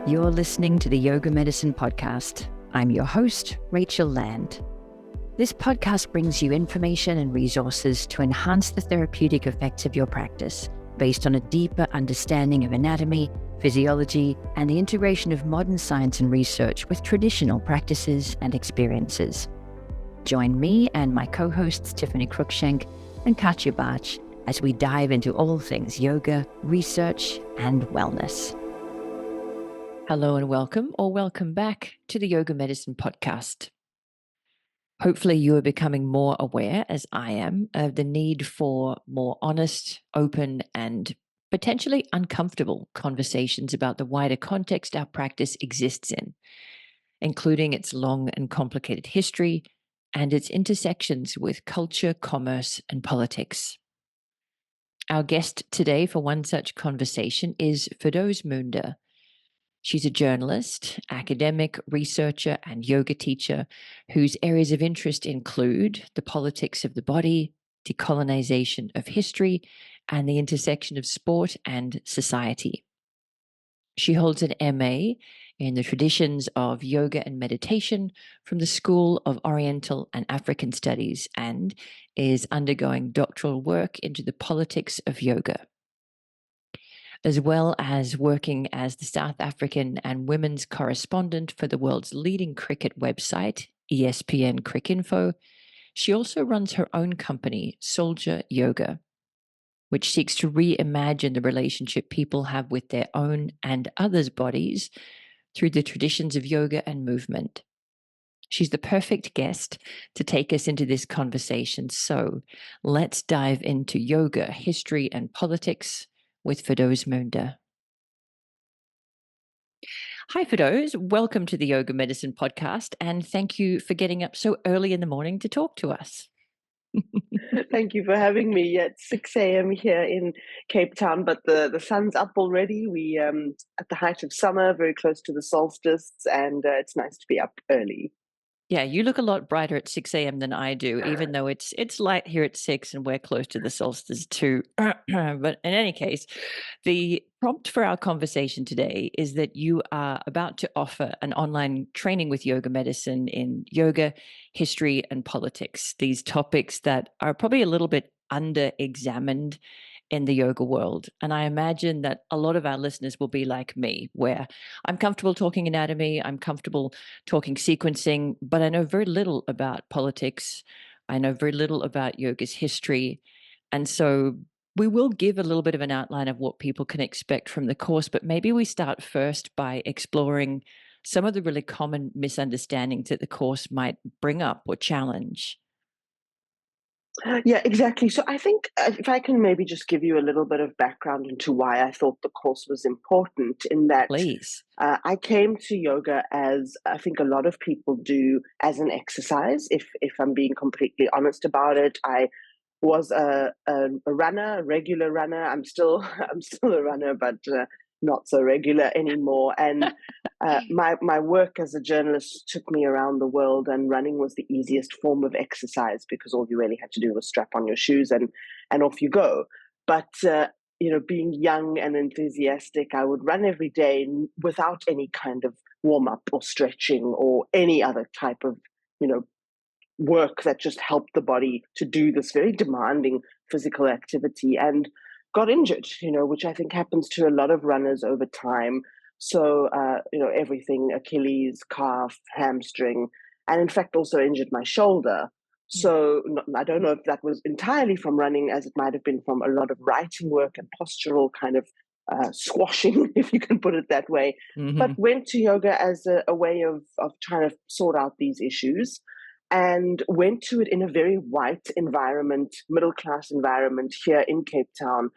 You're listening to the Yoga Medicine Podcast. I'm your host, Rachel Land. This podcast brings you information and resources to enhance the therapeutic effects of your practice based on a deeper understanding of anatomy, physiology, and the integration of modern science and research with traditional practices and experiences. Join me and my co-hosts Tiffany Cruikshank and Katya Bach as we dive into all things yoga, research, and wellness. Hello and welcome, or welcome back to the Yoga Medicine Podcast. Hopefully you are becoming more aware, as I am, of the need for more honest, open, and potentially uncomfortable conversations about the wider context our practice exists in, including its long and complicated history and its intersections with culture, commerce, and politics. Our guest today for one such conversation is Firdose Moonda. She's a journalist, academic, researcher, and yoga teacher whose areas of interest include the politics of the body, decolonization of history, and the intersection of sport and society. She holds an MA in the traditions of yoga and meditation from the School of Oriental and African Studies and is undergoing doctoral work into the politics of yoga, as well as working as the South African and women's correspondent for the world's leading cricket website, ESPN Cricinfo. She also runs her own company, Soldier Yoga, which seeks to reimagine the relationship people have with their own and others' bodies through the traditions of yoga and movement. She's the perfect guest to take us into this conversation. So let's dive into yoga, history, and politics with Firdose Moonda. Hi, Firdose. Welcome to the Yoga Medicine Podcast, and thank you for getting up so early in the morning to talk to us. Thank you for having me. Yeah, it's 6 a.m. here in Cape Town, but the sun's up already. We at the height of summer, very close to the solstice, and it's nice to be up early. Yeah, you look a lot brighter at 6 a.m. than I do, even though it's light here at 6 and we're close to the solstice too. But in any case, the prompt for our conversation today is that you are about to offer an online training with yoga medicine in yoga, history, and politics. These topics that are probably a little bit under-examined in the yoga world. And I imagine that a lot of our listeners will be like me, where I'm comfortable talking anatomy, I'm comfortable talking sequencing, but I know very little about politics. I know very little about yoga's history. And so we will give a little bit of an outline of what people can expect from the course, but maybe we start first by exploring some of the really common misunderstandings that the course might bring up or challenge. Yeah, exactly. So I think if I can maybe just give you a little bit of background into why I thought the course was important, in that Please. I came to yoga, as I think a lot of people do, as an exercise. If I'm being completely honest about it, I was a runner, a regular runner. I'm still a runner, but not so regular anymore. And my work as a journalist took me around the world, and running was the easiest form of exercise because all you really had to do was strap on your shoes and off you go. But being young and enthusiastic, I would run every day without any kind of warm up or stretching or any other type of work that just helped the body to do this very demanding physical activity, and got injured, which I think happens to a lot of runners over time. So, everything, Achilles, calf, hamstring, and in fact also injured my shoulder. So I don't know if that was entirely from running, as it might have been from a lot of writing work and postural kind of squashing, if you can put it that way. Mm-hmm. But went to yoga as a way of trying to sort out these issues, and went to it in a very white environment, middle-class environment here in Cape Town,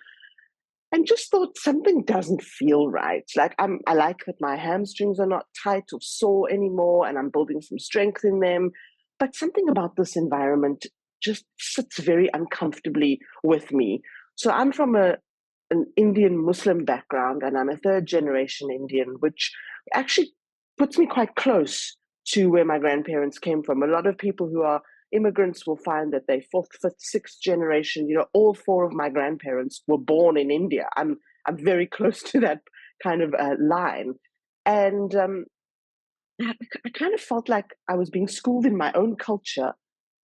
and just thought something doesn't feel right. Like I like that my hamstrings are not tight or sore anymore, and I'm building some strength in them. But something about this environment just sits very uncomfortably with me. So I'm from an Indian Muslim background, and I'm a third generation Indian, which actually puts me quite close to where my grandparents came from. A lot of people who are immigrants will find that they fourth, fifth, sixth generation. All four of my grandparents were born in India. I'm very close to that kind of line. And I kind of felt like I was being schooled in my own culture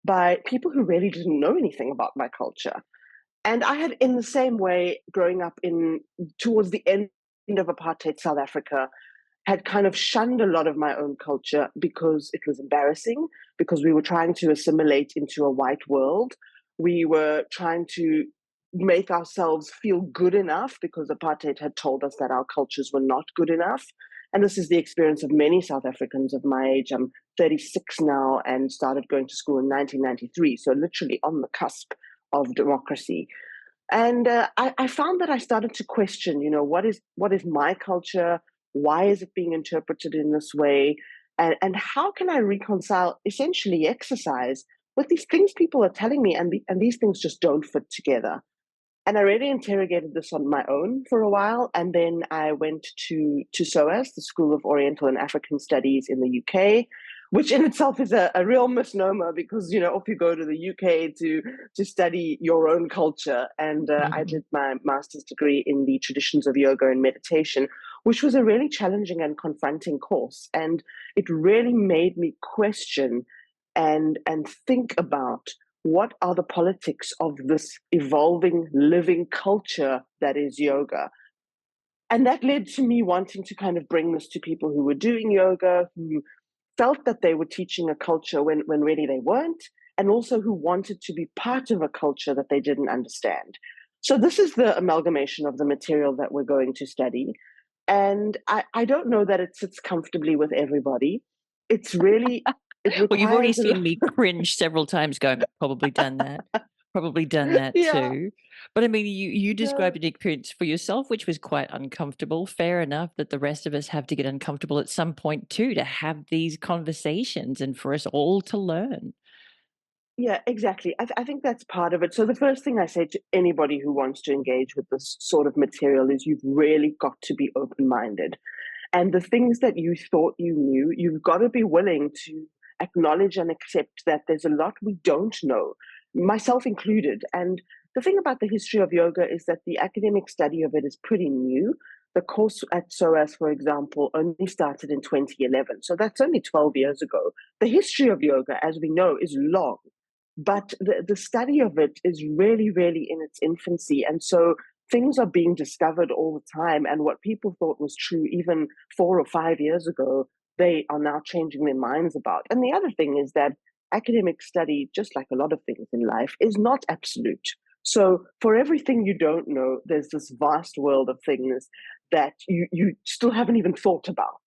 by people who really didn't know anything about my culture. And I had, in the same way, growing up in towards the end of apartheid South Africa, had kind of shunned a lot of my own culture because it was embarrassing, because we were trying to assimilate into a white world. We were trying to make ourselves feel good enough because apartheid had told us that our cultures were not good enough. And this is the experience of many South Africans of my age. I'm 36 now and started going to school in 1993, so literally on the cusp of democracy. And I found that I started to question, what is my culture? Why is it being interpreted in this way? And how can I reconcile essentially exercise with these things people are telling me, and these things just don't fit together? And I really interrogated this on my own for a while, and then I went to SOAS, the School of Oriental and African Studies in the UK, which in itself is a real misnomer because off you go to the UK to study your own culture. And I Mhm. did my master's degree in the traditions of yoga and meditation, which was a really challenging and confronting course, and it really made me question and think about what are the politics of this evolving living culture that is yoga. And that led to me wanting to kind of bring this to people who were doing yoga, who felt that they were teaching a culture when really they weren't, and also who wanted to be part of a culture that they didn't understand. So this is the amalgamation of the material that we're going to study. And I don't know that it sits comfortably with everybody. It's really, it Well, you've already requires a seen lot. me cringe several times going, probably done that Yeah, too. But I mean, you yeah. described an experience for yourself, which was quite uncomfortable. Fair enough that the rest of us have to get uncomfortable at some point too, to have these conversations and for us all to learn. Yeah, exactly. I think that's part of it. So the first thing I say to anybody who wants to engage with this sort of material is you've really got to be open-minded. And the things that you thought you knew, you've got to be willing to acknowledge and accept that there's a lot we don't know, myself included. And the thing about the history of yoga is that the academic study of it is pretty new. The course at SOAS, for example, only started in 2011. So that's only 12 years ago. The history of yoga, as we know, is long, but the study of it is really, really in its infancy. And so things are being discovered all the time. And what people thought was true even 4 or 5 years ago, they are now changing their minds about. And the other thing is that academic study, just like a lot of things in life, is not absolute. So for everything you don't know, there's this vast world of things that you still haven't even thought about.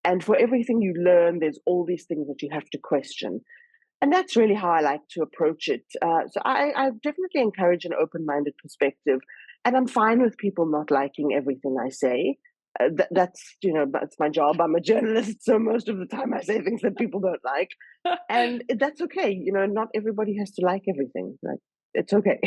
And for everything you learn, there's all these things that you have to question. And that's really how I like to approach it. So I definitely encourage an open-minded perspective, and I'm fine with people not liking everything I say. That's my job. I'm a journalist, so most of the time I say things that people don't like, and that's okay. Not everybody has to like everything. Like, it's okay.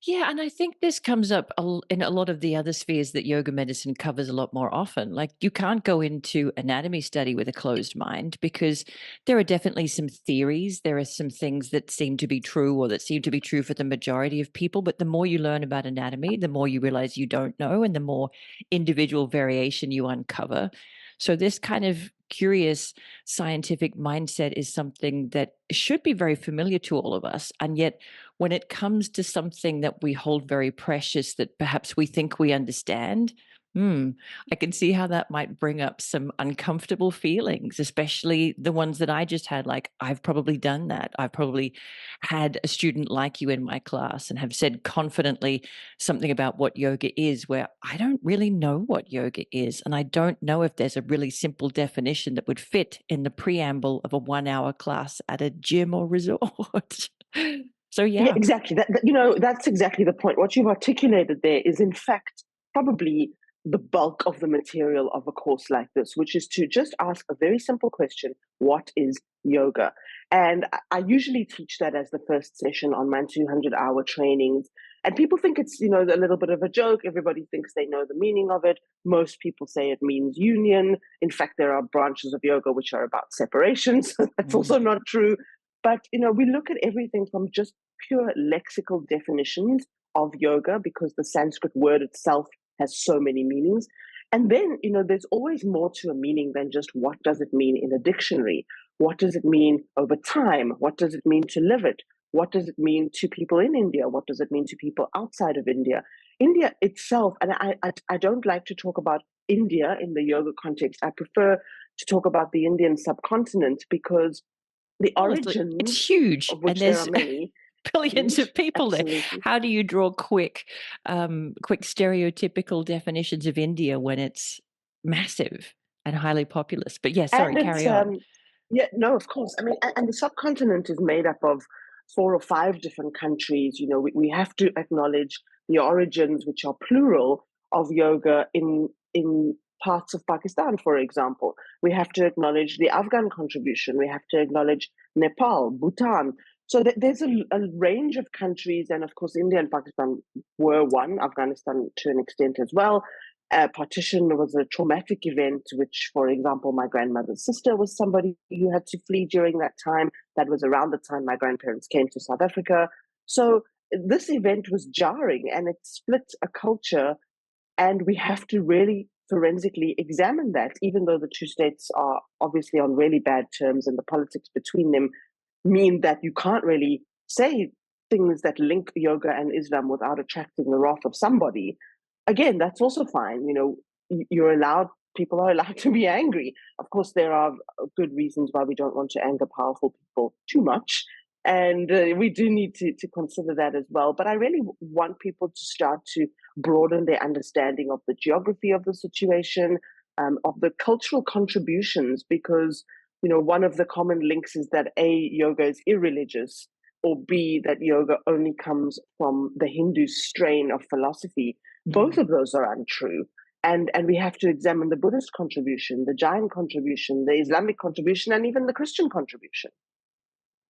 Yeah, and I think this comes up in a lot of the other spheres that yoga medicine covers a lot more often. Like, you can't go into anatomy study with a closed mind because there are definitely some theories. There are some things that seem to be true or that seem to be true for the majority of people. But the more you learn about anatomy, the more you realize you don't know and the more individual variation you uncover. So, this kind of curious scientific mindset is something that should be very familiar to all of us. And yet, when it comes to something that we hold very precious that perhaps we think we understand, hmm, I can see how that might bring up some uncomfortable feelings, especially the ones that I just had. Like, I've probably done that. I've probably had a student like you in my class and have said confidently something about what yoga is, where I don't really know what yoga is. And I don't know if there's a really simple definition that would fit in the preamble of a 1 hour class at a gym or resort. So Yeah, yeah. exactly. That's exactly the point. What you've articulated there is, in fact, probably the bulk of the material of a course like this, which is to just ask a very simple question: what is yoga? And I usually teach that as the first session on my 200-hour trainings. And people think it's, a little bit of a joke. Everybody thinks they know the meaning of it. Most people say it means union. In fact, there are branches of yoga which are about separation. So that's Mm. also not true. But, we look at everything from just pure lexical definitions of yoga because the Sanskrit word itself has so many meanings. And then, there's always more to a meaning than just what does it mean in a dictionary? What does it mean over time? What does it mean to live it? What does it mean to people in India? What does it mean to people outside of India? India itself, and I don't like to talk about India in the yoga context. I prefer to talk about the Indian subcontinent because the Honestly, origins, it's huge, of and which there are there's many, billions huge, of people there. absolutely. How do you draw quick stereotypical definitions of India when it's massive and highly populous? But yeah, sorry, And it's carry on. yeah, no, of course. I mean, and the subcontinent is made up of 4 or 5 different countries. We have to acknowledge the origins, which are plural, of yoga in parts of Pakistan, for example. We have to acknowledge the Afghan contribution. We have to acknowledge Nepal, Bhutan. So there's a range of countries, and of course, India and Pakistan were one. Afghanistan to an extent as well. Partition was a traumatic event, which, for example, my grandmother's sister was somebody who had to flee during that time. That was around the time my grandparents came to South Africa. So this event was jarring and it split a culture, and we have to really forensically examine that, even though the two states are obviously on really bad terms and the politics between them mean that you can't really say things that link yoga and Islam without attracting the wrath of somebody. Again, that's also fine. You're allowed, people are allowed to be angry. Of course, there are good reasons why we don't want to anger powerful people too much. And we do need to consider that as well. But I really want people to start to broaden their understanding of the geography of the situation, of the cultural contributions, because one of the common links is that A, yoga is irreligious, or B, that yoga only comes from the Hindu strain of philosophy. Both of those are untrue. And we have to examine the Buddhist contribution, the Jain contribution, the Islamic contribution, and even the Christian contribution.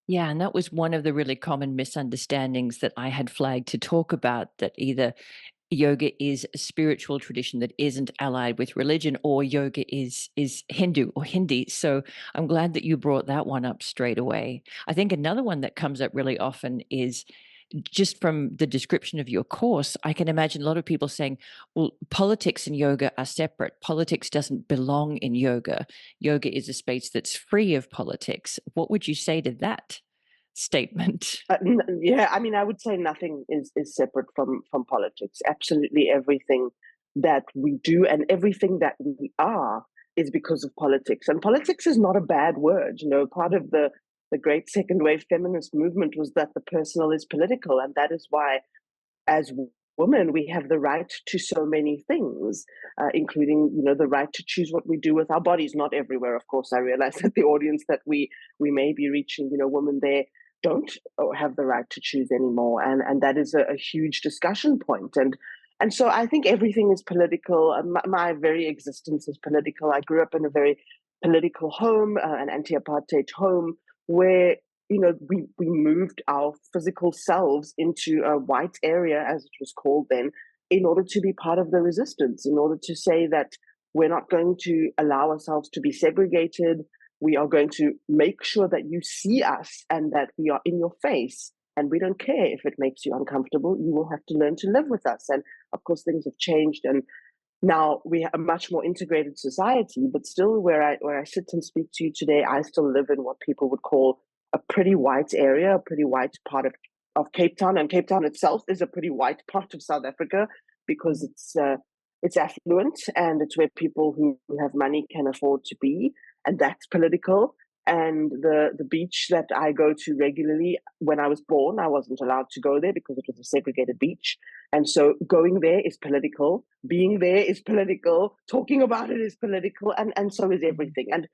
Yeah, and that was one of the really common misunderstandings that I had flagged to talk about, that either yoga is a spiritual tradition that isn't allied with religion, or yoga is Hindu or Hindi. So I'm glad that you brought that one up straight away. I think another one that comes up really often is, just from the description of your course, I can imagine a lot of people saying, well, politics and yoga are separate. Politics doesn't belong in yoga. Yoga is a space that's free of politics. What would you say to that statement? Yeah, I mean, I would say nothing is separate from politics. Absolutely everything that we do and everything that we are is because of politics. And politics is not a bad word. Part of the great second wave feminist movement was that the personal is political, and that is why, as women, we have the right to so many things, including the right to choose what we do with our bodies. Not everywhere, of course. I realize that the audience that we may be reaching, women there don't have the right to choose anymore, and that is a huge discussion point. And so I think everything is political. My very existence is political. I grew up in a very political home, an anti-apartheid home, where we moved our physical selves into a white area, as it was called then, in order to be part of the resistance, in order to say that we're not going to allow ourselves to be segregated. We are going to make sure that you see us and that we are in your face. And we don't care if it makes you uncomfortable. You will have to learn to live with us. And of course, things have changed, and now we have a much more integrated society. But still, where I sit and speak to you today, I still live in what people would call a pretty white area, a pretty white part of Cape Town. And Cape Town itself is a pretty white part of South Africa, because it's affluent and it's where people who have money can afford to be, and that's political. And the beach that I go to regularly, when I was born, I wasn't allowed to go there because it was a segregated beach. And so going there is political, being there is political, talking about it is political, and so is everything. And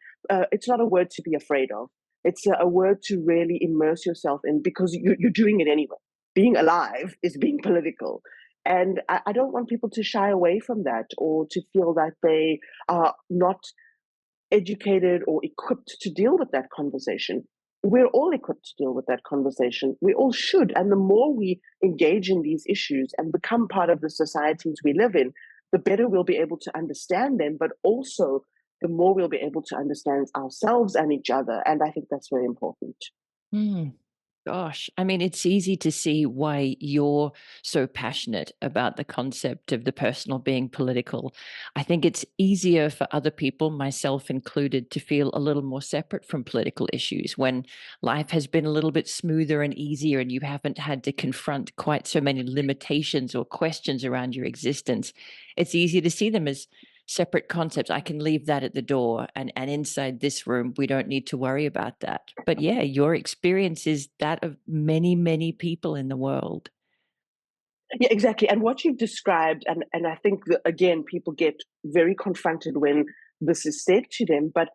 it's not a word to be afraid of. It's a word to really immerse yourself in, because you're doing it anyway. Being alive is being political. And I don't want people to shy away from that, or to feel that they are not educated or equipped to deal with that conversation. We're all equipped to deal with that conversation. We all should. And the more we engage in these issues and become part of the societies we live in, the better we'll be able to understand them, but also the more we'll be able to understand ourselves and each other. And I think that's very important. Mm. Gosh, I mean, it's easy to see why you're so passionate about the concept of the personal being political. I think it's easier for other people, myself included, to feel a little more separate from political issues when life has been a little bit smoother and easier and you haven't had to confront quite so many limitations or questions around your existence. It's easy to see them as separate concepts. I can leave that at the door, and inside this room, we don't need to worry about that. But yeah, your experience is that of many, many people in the world. Yeah, exactly. And what you've described, and I think that, again, people get very confronted when this is said to them, but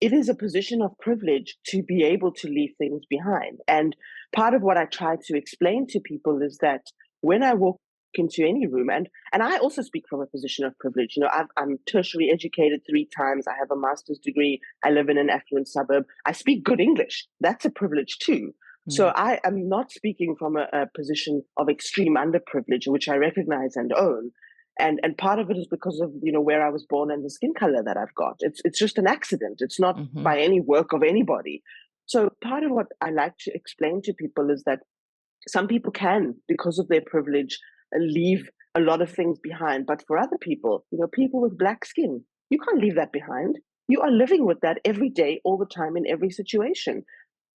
it is a position of privilege to be able to leave things behind. And part of what I try to explain to people is that when I walk into any room, and I also speak from a position of privilege. I'm tertiary educated 3 times. I have a master's degree. I live in an affluent suburb. I speak good English. That's a privilege too. So Mm, I am not speaking from a position of extreme underprivilege, which I recognize and own. And part of it is because of where I was born and the skin color that I've got. It's just an accident. It's not mhm, by any work of anybody. So part of what I like to explain to people is that some people can, because of their privilege, leave a lot of things behind. But for other people, people with black skin, you can't leave that behind. You are living with that every day, all the time, in every situation.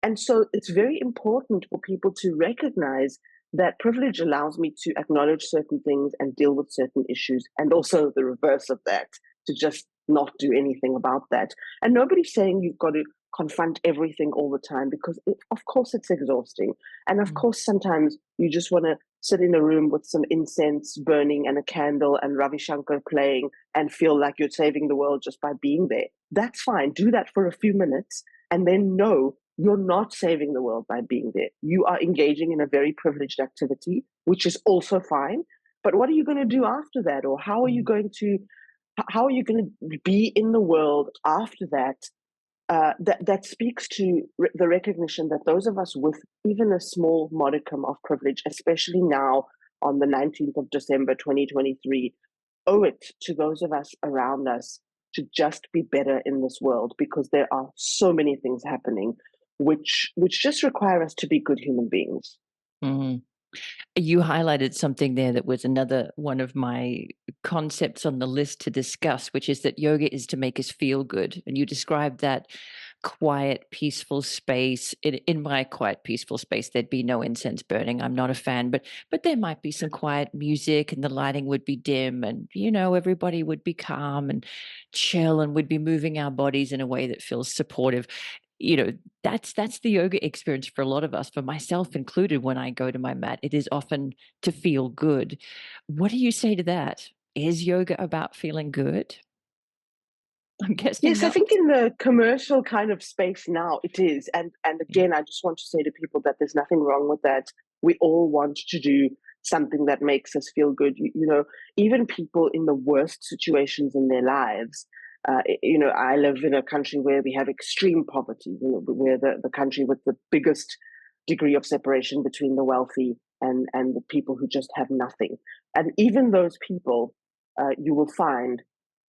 And so it's very important for people to recognize that privilege allows me to acknowledge certain things and deal with certain issues, and also the reverse of that, to just not do anything about that. And nobody's saying you've got to confront everything all the time, because of course it's exhausting. And of mm, course, sometimes you just want to sit in a room with some incense burning and a candle and Ravi Shankar playing and feel like you're saving the world just by being there. That's fine. Do that for a few minutes and then know you're not saving the world by being there. You are engaging in a very privileged activity, which is also fine. But what are you going to do after that? Or mm. how are you going to be in the world after that? That speaks to the recognition that those of us with even a small modicum of privilege, especially now on the 19th of December 2023, owe it to those of us around us to just be better in this world, because there are so many things happening which just require us to be good human beings. Mhm. You highlighted something there that was another one of my concepts on the list to discuss, which is that yoga is to make us feel good. And you described that quiet, peaceful space. In my quiet, peaceful space, there'd be no incense burning. I'm not a fan, but there might be some quiet music and the lighting would be dim and everybody would be calm and chill and would be moving our bodies in a way that feels supportive. you know that's the yoga experience for a lot of us, for myself included. When I go to my mat, it is often to feel good. What do you say to that? Is yoga about feeling good? I'm guessing Yes, I not. think in the commercial kind of space now it is. And Yeah. again, I just want to say to people that there's nothing wrong with that. We all want to do something that makes us feel good. Even people in the worst situations in their lives. I live in a country where we have extreme poverty. We're the country with the biggest degree of separation between the wealthy and the people who just have nothing. And even those people, you will find,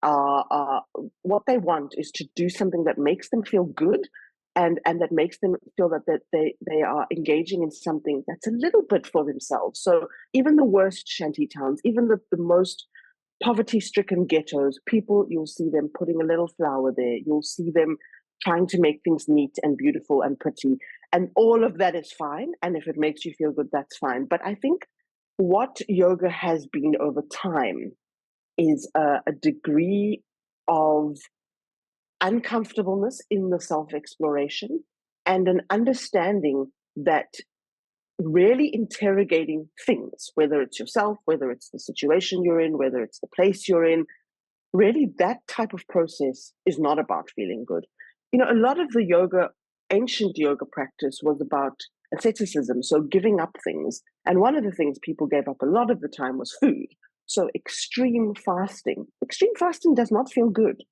are what they want is to do something that makes them feel good, and that makes them feel that they are engaging in something that's a little bit for themselves. So even the worst shanty towns, even the most poverty stricken ghettos, people, you'll see them putting a little flower there. You'll see them trying to make things neat and beautiful and pretty. And all of that is fine. And if it makes you feel good, that's fine. But I think what yoga has been over time is a degree of uncomfortableness in the self exploration, and an understanding that really interrogating things, whether it's yourself, whether it's the situation you're in, whether it's the place you're in, really that type of process is not about feeling good. A lot of the ancient yoga practice was about asceticism, so giving up things. And one of the things people gave up a lot of the time was food. So extreme fasting. Extreme fasting does not feel good.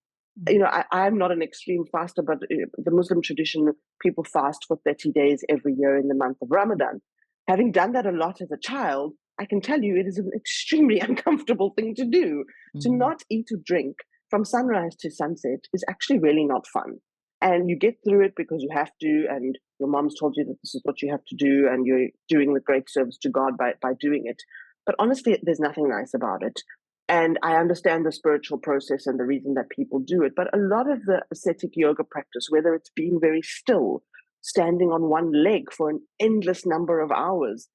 I'm not an extreme faster, but the Muslim tradition, people fast for 30 days every year in the month of Ramadan. Having done that a lot as a child, I can tell you it is an extremely uncomfortable thing to do. To Mhm. not eat or drink from sunrise to sunset is actually really not fun. And you get through it because you have to, and your mom's told you that this is what you have to do, and you're doing the great service to God by doing it. But honestly, there's nothing nice about it. And I understand the spiritual process and the reason that people do it. But a lot of the ascetic yoga practice, whether it's being very still, standing on one leg for an endless number of hours,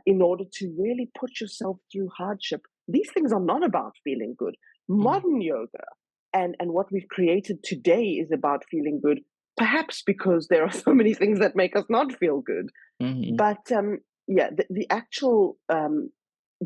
in order to really put yourself through hardship, these things are not about feeling good. Modern yoga and what we've created today is about feeling good, perhaps because there are so many things that make us not feel good. Mm-hmm. But the actual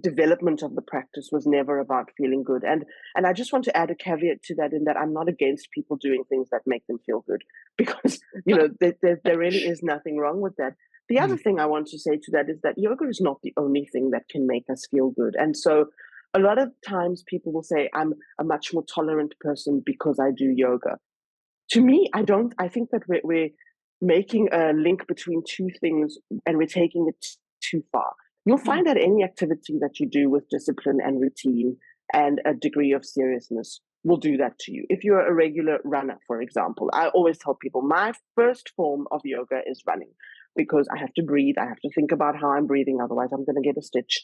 development of the practice was never about feeling good. And I just want to add a caveat to that, in that I'm not against people doing things that make them feel good, because there really is nothing wrong with that. The other thing I want to say to that is that yoga is not the only thing that can make us feel good. And so a lot of times people will say, I'm a much more tolerant person because I do yoga. To me, I don't. I think that we're making a link between two things, and we're taking it too far. You'll find that any activity that you do with discipline and routine and a degree of seriousness will do that to you. If you're a regular runner, for example, I always tell people my first form of yoga is running, because I have to breathe. I have to think about how I'm breathing. Otherwise, I'm going to get a stitch.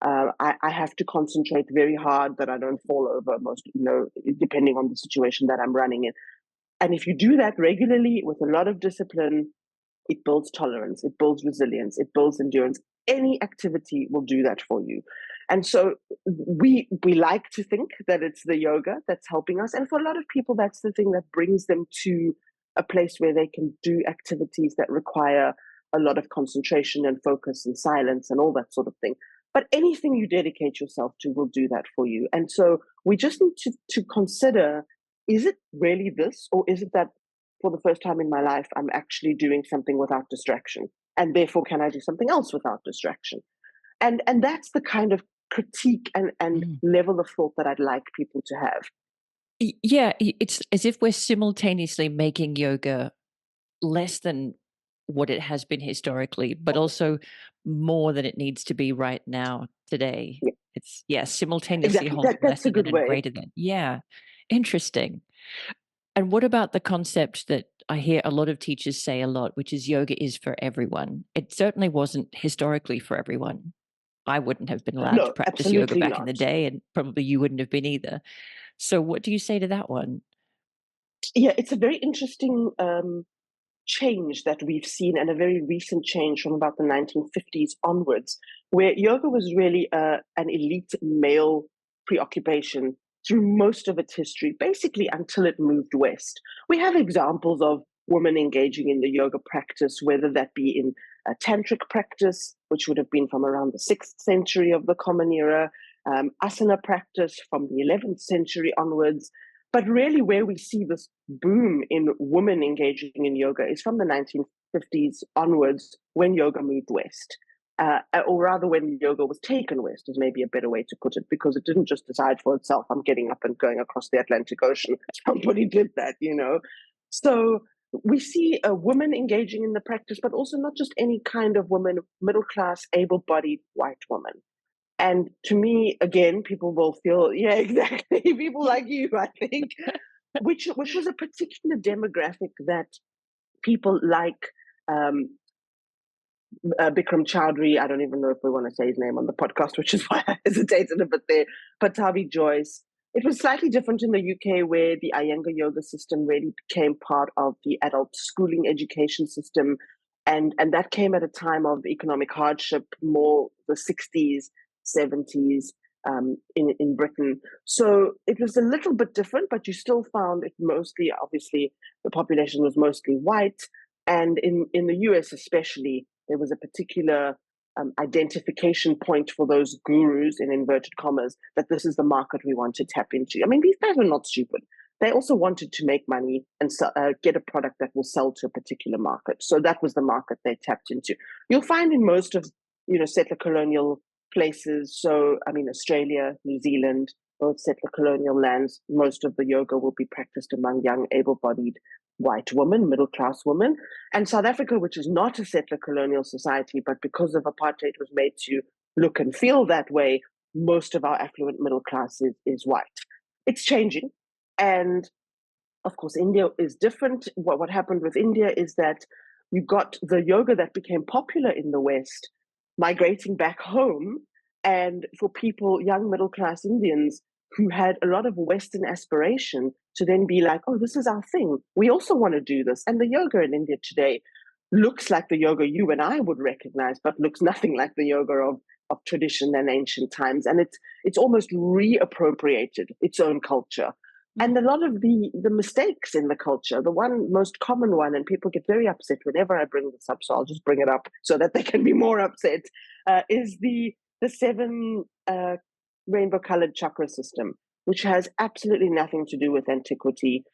I have to concentrate very hard that I don't fall over, depending on the situation that I'm running in. And if you do that regularly with a lot of discipline, it builds tolerance, it builds resilience, it builds endurance. Any activity will do that for you. And so we like to think that it's the yoga that's helping us. And for a lot of people, that's the thing that brings them to a place where they can do activities that require a lot of concentration and focus and silence and all that sort of thing. But anything you dedicate yourself to will do that for you. And so we just need to consider, is it really this, or is it that for the first time in my life, I'm actually doing something without distraction? And therefore, can I do something else without distraction? And that's the kind of critique and level of thought that I'd like people to have. Yeah, it's as if we're simultaneously making yoga less than what it has been historically, but also more than it needs to be right now, today. Yeah. It's simultaneously Exactly. holding less That's a than good and way. greater than. Yeah, interesting. And what about the concept that I hear a lot of teachers say a lot, which is yoga is for everyone? It certainly wasn't historically for everyone. I wouldn't have been allowed to No, practice yoga absolutely back in not. the day, and probably you wouldn't have been either. So what do you say to that one? Yeah, it's a very interesting change that we've seen, and a very recent change from about the 1950s onwards, where yoga was really an elite male preoccupation through most of its history, basically until it moved west. We have examples of women engaging in the yoga practice, whether that be in a tantric practice, which would have been from around the 6th century of the Common Era, asana practice from the 11th century onwards. But really, where we see this boom in women engaging in yoga is from the 1950s onwards, when yoga moved west. Or rather, when yoga was taken west, is maybe a better way to put it, because it didn't just decide for itself, I'm getting up and going across the Atlantic Ocean. Somebody did that, So we see a woman engaging in the practice, but also not just any kind of woman, middle class, able bodied white woman. And to me, again, people will feel, yeah, exactly. People like you, I think, which was a particular demographic that people like Bikram Chowdhury. I don't even know if we want to say his name on the podcast, which is why I hesitated a bit there. Patabi Joyce. It was slightly different in the UK, where the Iyengar yoga system really became part of the adult schooling education system. And that came at a time of economic hardship, more the 60s, 70s in Britain. So it was a little bit different, but you still found it mostly, obviously, the population was mostly white. And in the US especially, there was a particular identification point for those gurus, in inverted commas, that this is the market we want to tap into. I mean, these guys were not stupid. They also wanted to make money and get a product that will sell to a particular market. So that was the market they tapped into. You'll find in most of, settler colonial places, so, I mean, Australia, New Zealand, both settler colonial lands, most of the yoga will be practiced among young, able-bodied white women, middle-class women. And South Africa, which is not a settler colonial society, but because of apartheid was made to look and feel that way, most of our affluent middle class is white. It's changing. And Of course, India is different. What happened with India is that you got the yoga that became popular in the West migrating back home. And for people, young middle class Indians who had a lot of Western aspiration to then be like, oh, this is our thing. We also want to do this. And the yoga in India today looks like the yoga you and I would recognize, but looks nothing like the yoga of tradition and ancient times. And it's almost reappropriated its own culture. And a lot of the mistakes in the culture, the one most common one, and people get very upset whenever I bring this up, so I'll just bring it up so that they can be more upset, is the seven rainbow colored chakra system, which has absolutely nothing to do with antiquity,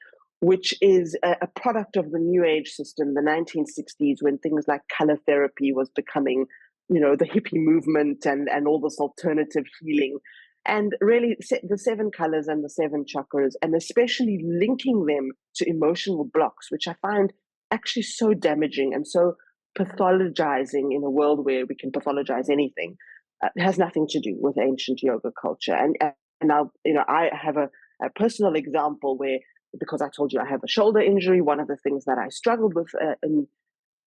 which is a product of the New Age system, the 1960s, when things like color therapy was becoming, the hippie movement and all this alternative healing. And really, the seven colors and the seven chakras, and especially linking them to emotional blocks, which I find actually so damaging and so pathologizing in a world where we can pathologize anything, has nothing to do with ancient yoga culture. And now, I have a personal example where, because I told you I have a shoulder injury, one of the things that I struggled with in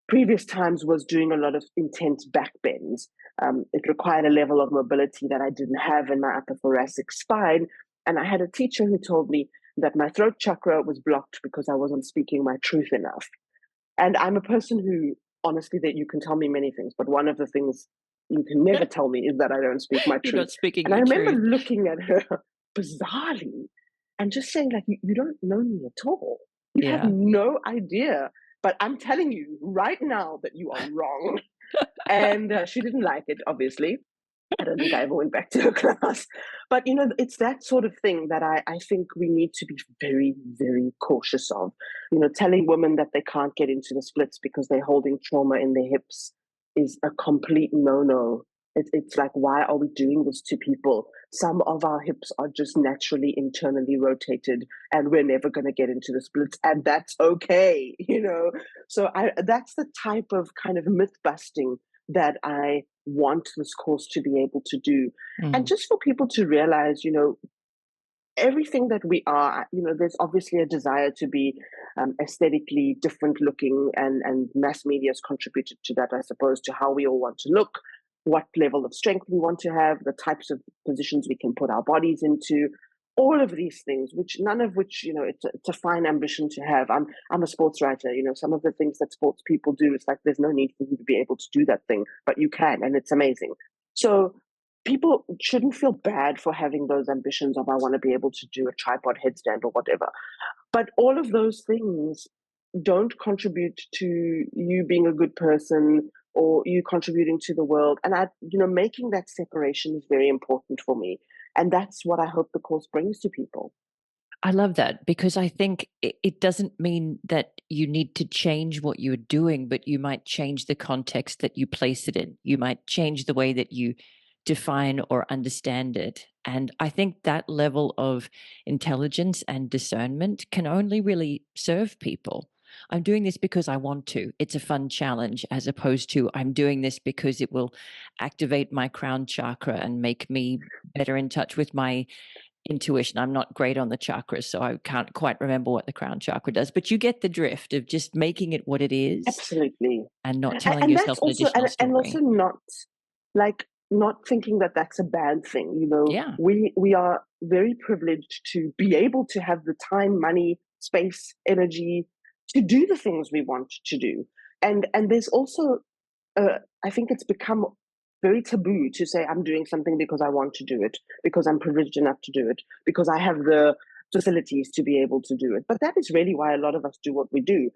previous times was doing a lot of intense back bends. It required a level of mobility that I didn't have in my upper thoracic spine. And I had a teacher who told me that my throat chakra was blocked because I wasn't speaking my truth enough. And I'm a person who, honestly, that you can tell me many things, but one of the things you can never tell me is that I don't speak my You're truth. not speaking And I your remember truth. looking at her bizarrely and just saying, like, you don't know me at all. You have Yeah. no idea. But I'm telling you right now that you are wrong. And she didn't like it, obviously. I don't think I ever went back to her class. But, it's that sort of thing that I think we need to be very, very cautious of. Telling women that they can't get into the splits because they're holding trauma in their hips is a complete no-no. It's like, why are we doing this to people? Some of our hips are just naturally internally rotated and we're never going to get into the splits, and that's okay, So that's the type of kind of myth busting that I want this course to be able to do. And just for people to realize, everything that we are, there's obviously a desire to be aesthetically different looking, and mass media has contributed to that, I suppose, to how we all want to look, what level of strength we want to have, the types of positions we can put our bodies into, all of these things, which none of which, it's a fine ambition to have. I'm a sports writer. Some of the things that sports people do, it's like there's no need for you to be able to do that thing, but you can, and it's amazing. So people shouldn't feel bad for having those ambitions of, I want to be able to do a tripod headstand or whatever. But all of those things don't contribute to you being a good person or you contributing to the world. And making that separation is very important for me. And that's what I hope the course brings to people. I love that, because I think it doesn't mean that you need to change what you're doing, but you might change the context that you place it in. You might change the way that you define or understand it. And I think that level of intelligence and discernment can only really serve people. I'm doing this because I want to. It's a fun challenge, as opposed to I'm doing this because it will activate my crown chakra and make me better in touch with my intuition. I'm not great on the chakras, so I can't quite remember what the crown chakra does, but you get the drift of just making it what it is Absolutely. and not telling And that's yourself an also, additional and also story. not like, not thinking that that's a bad thing. Yeah. We are very privileged to be able to have the time, money, space, energy to do the things we want to do. And there's also, I think it's become very taboo to say I'm doing something because I want to do it, because I'm privileged enough to do it, because I have the facilities to be able to do it. But that is really why a lot of us do what we do.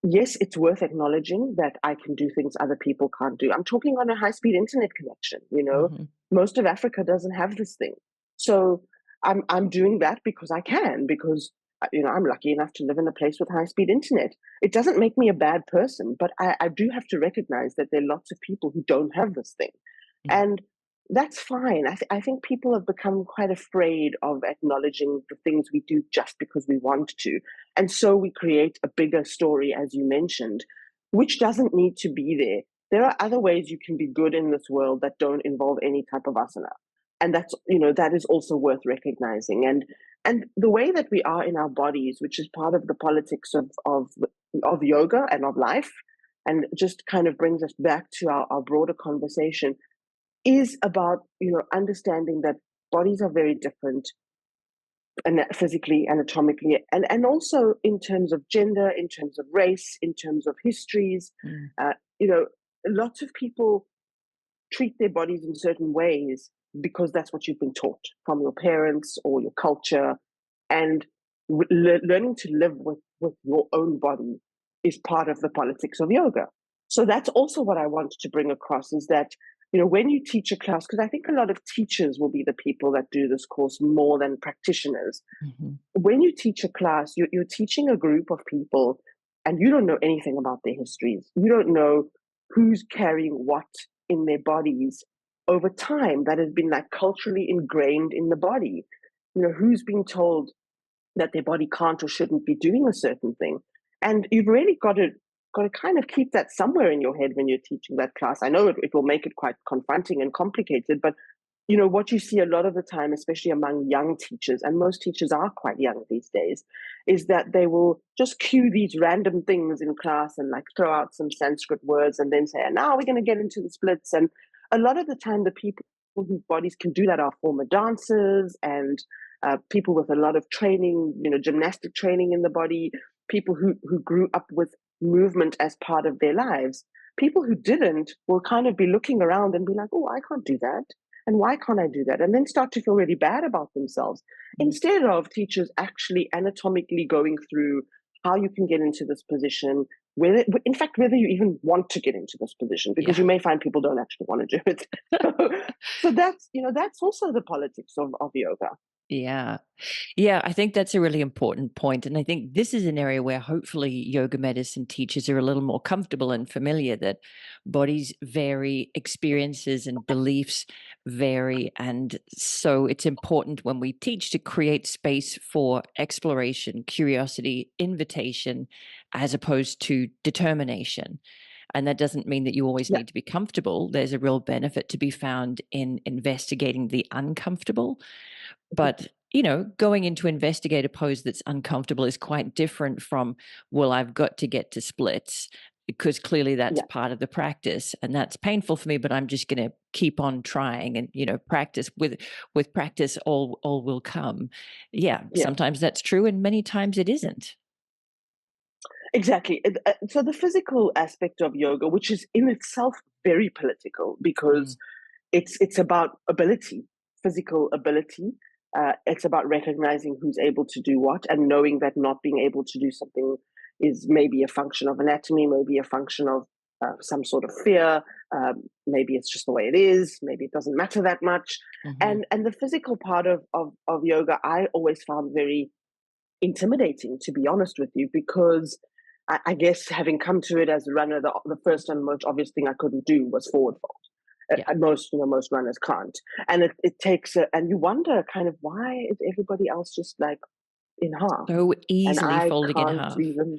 Yes, it's worth acknowledging that I can do things other people can't do. I'm talking on a high-speed internet connection. Hmm. Most of Africa doesn't have this thing. So I'm doing that because I can, because I'm lucky enough to live in a place with high-speed internet. It doesn't make me a bad person, but I do have to recognize that there are lots of people who don't have this thing. And that's fine. I think people have become quite afraid of acknowledging the things we do just because we want to. And so we create a bigger story, as you mentioned, which doesn't need to be there. There are other ways you can be good in this world that don't involve any type of asana. And that is also worth recognizing. and the way that we are in our bodies, which is part of the politics of yoga and of life, and just kind of brings us back to our broader conversation, is about understanding that bodies are very different, and physically, anatomically, and also in terms of gender, in terms of race, in terms of histories. Mm. You know, lots of people treat their bodies in certain ways because that's what you've been taught from your parents or your culture, and learning to live with your own body is part of the politics of yoga. So that's also what I wanted to bring across, is that when you teach a class, because I think a lot of teachers will be the people that do this course more than practitioners. Mm-hmm. When you teach a class, you're teaching a group of people, and you don't know anything about their histories. You don't know who's carrying what in their bodies over time that has been like culturally ingrained in the body. Who's being told that their body can't or shouldn't be doing a certain thing. And you've really got to kind of keep that somewhere in your head when you're teaching that class. I know it will make it quite confronting and complicated, but what you see a lot of the time, especially among young teachers, and most teachers are quite young these days, is that they will just cue these random things in class and like throw out some Sanskrit words and then say, and now we're going to get into the splits. And a lot of the time, the people whose bodies can do that are former dancers and people with a lot of training, gymnastic training in the body, people who grew up with movement as part of their lives. People who didn't will kind of be looking around and be like, oh, I can't do that. And why can't I do that? And then start to feel really bad about themselves, instead of teachers actually anatomically going through how you can get into this position, whether you even want to get into this position, because you may find people don't actually want to do it. So that's also the politics of yoga. Yeah. Yeah, I think that's a really important point. And I think this is an area where hopefully yoga medicine teachers are a little more comfortable and familiar that bodies vary, experiences and beliefs vary. And so it's important when we teach to create space for exploration, curiosity, invitation, as opposed to determination. And that doesn't mean that you always need to be comfortable. There's a real benefit to be found in investigating the uncomfortable. But, going into investigate a pose that's uncomfortable is quite different from, well, I've got to get to splits, because clearly that's part of the practice and that's painful for me, but I'm just going to keep on trying and, practice with practice, all will come. Yeah. Sometimes that's true. And many times it isn't. Exactly. So the physical aspect of yoga, which is in itself very political, because it's about ability, physical ability. It's about recognizing who's able to do what, and knowing that not being able to do something is maybe a function of anatomy, maybe a function of some sort of fear. Maybe it's just the way it is. Maybe it doesn't matter that much. Mm-hmm. And the physical part of yoga, I always found very intimidating, to be honest with you, because I guess having come to it as a runner, the first and most obvious thing I couldn't do was forward fold. Most runners can't, and it takes and you wonder kind of, why is everybody else just like in half, So and easily I folding in can't half. even.